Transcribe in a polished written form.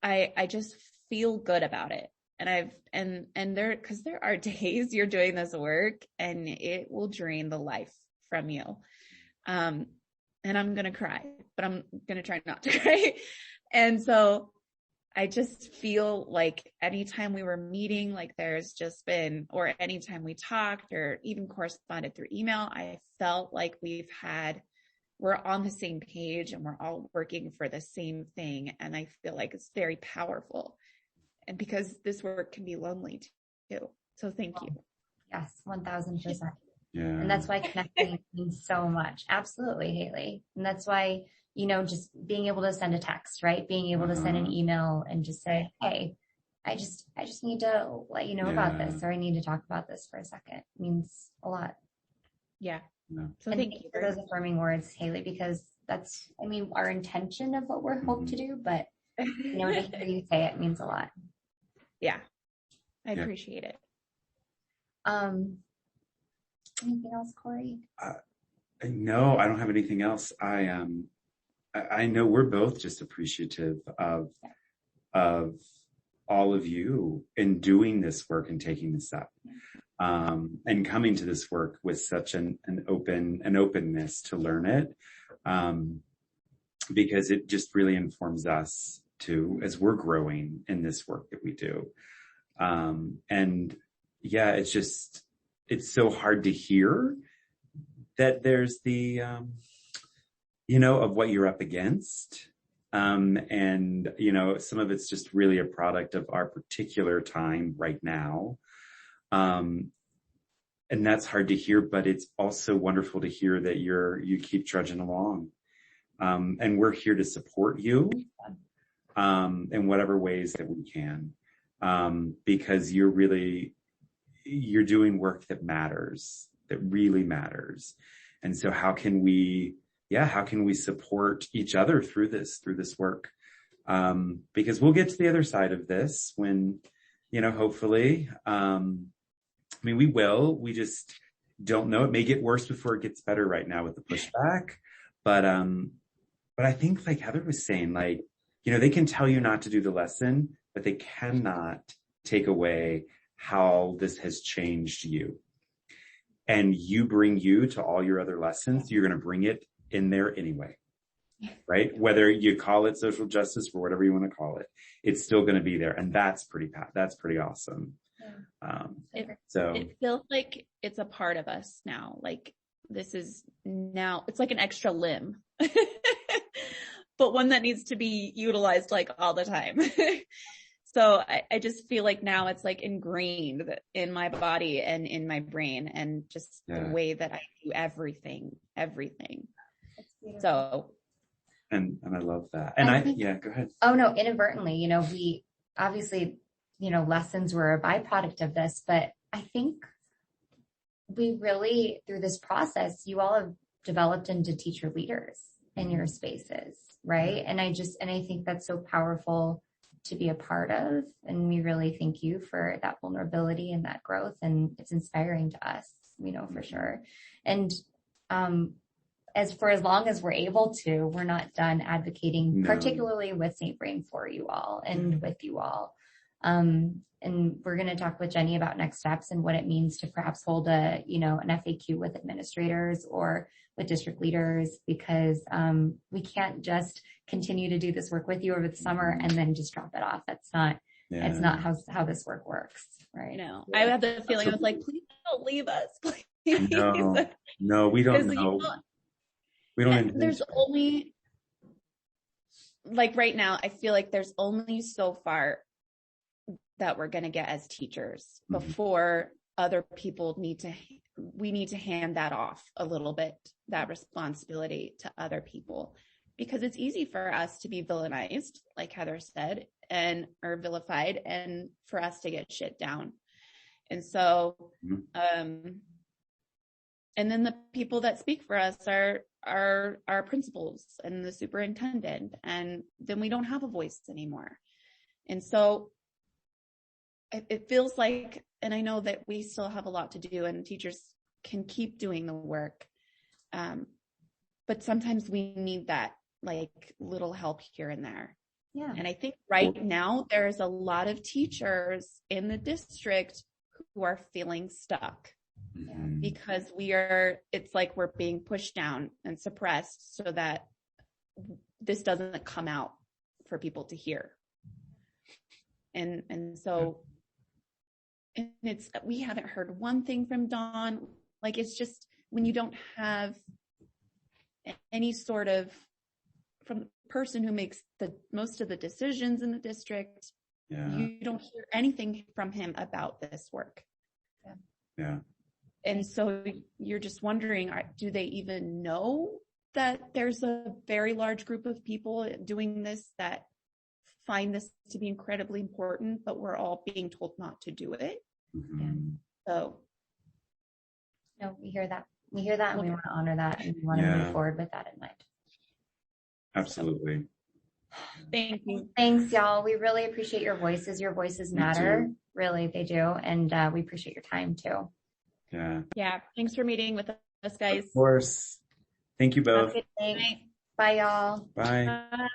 I just feel good about it. And cause there are days you're doing this work and it will drain the life from you. And I'm going to cry, but I'm going to try not to cry. And so I just feel like anytime we were meeting, like there's just been, or anytime we talked or even corresponded through email, I felt like we're on the same page and we're all working for the same thing. And I feel like it's very powerful. And because this work can be lonely too. So thank you. Yes, 1000%. Yeah. And that's why connecting means so much. Absolutely, Haley. And that's why, just being able to send a text, right? Being able to send an email and just say, hey, I just need to let you know about this, or I need to talk about this for a second. It means a lot. Yeah. No. So thank you for those affirming words, Haley, because that's, our intention of what we're hoping to do, but to hear you say it means a lot. Yeah. I appreciate it. Anything else, Corey? No, I don't have anything else. I know we're both just appreciative of all of you in doing this work and taking this up, and coming to this work with such an openness to learn it, because it just really informs us too as we're growing in this work that we do. And yeah, it's so hard to hear that there's the, of what you're up against. And, some of it's just really a product of our particular time right now. And that's hard to hear, but it's also wonderful to hear that you keep trudging along. And we're here to support you, in whatever ways that we can. Because you're doing work that matters, that really matters. And so how can we support each other through this work? Because we'll get to the other side of this when, hopefully, we will, we just don't know. It may get worse before it gets better right now with the pushback. But I think like Heather was saying, they can tell you not to do the lesson, but they cannot take away how this has changed you. And you bring you to all your other lessons. You're going to bring it in there anyway, right? Whether you call it social justice or whatever you want to call it, it's still going to be there. And that's pretty awesome. It feels like it's a part of us now. Like this is now, it's like an extra limb, but one that needs to be utilized like all the time. So I just feel like now it's like ingrained in my body and in my brain and just the way that I do everything. So. And I love that. And go ahead. Oh no, inadvertently, we obviously, lessons were a byproduct of this, but I think we really, through this process, you all have developed into teacher leaders in your spaces, right? And I think that's so powerful to be a part of. And we really thank you for that vulnerability and that growth. And it's inspiring to us, for sure. And, as long as we're able to, we're not done advocating, particularly with St. Vrain for you all and with you all. And we're going to talk with Jenny about next steps and what it means to perhaps hold an FAQ with administrators or with district leaders, because we can't just continue to do this work with you over the summer and then just drop it off. It's not how this work works, right? No, I have the feeling I was like, please don't leave us, please. No, we don't know. We don't. There's only, like right now, I feel like there's only so far that we're going to get as teachers before other people we need to hand that off a little bit, that responsibility to other people, because it's easy for us to be villainized, like Heather said, or vilified, and for us to get shit down. And so, and then the people that speak for us are our principals and the superintendent, and then we don't have a voice anymore. And so it feels like, and I know that we still have a lot to do and teachers can keep doing the work. But sometimes we need that like little help here and there. Yeah. And I think right now there's a lot of teachers in the district who are feeling stuck Mhm. because it's like we're being pushed down and suppressed so that this doesn't come out for people to hear. And so, and we haven't heard one thing from Dawn. Like, it's just when you don't have any sort of, from the person who makes the most of the decisions in the district, you don't hear anything from him about this work. Yeah. And so you're just wondering, do they even know that there's a very large group of people doing this that find this to be incredibly important, but we're all being told not to do it? Mm-hmm. So. No, we hear that. We hear that and we want to honor that and we want to move forward with that in mind. Absolutely. Thank you. Thanks, y'all. We really appreciate your voices. Your voices matter. Really, they do. And we appreciate your time too. Yeah. Yeah. Thanks for meeting with us, guys. Of course. Thank you both. Have a good night. Bye, y'all. Bye. Bye.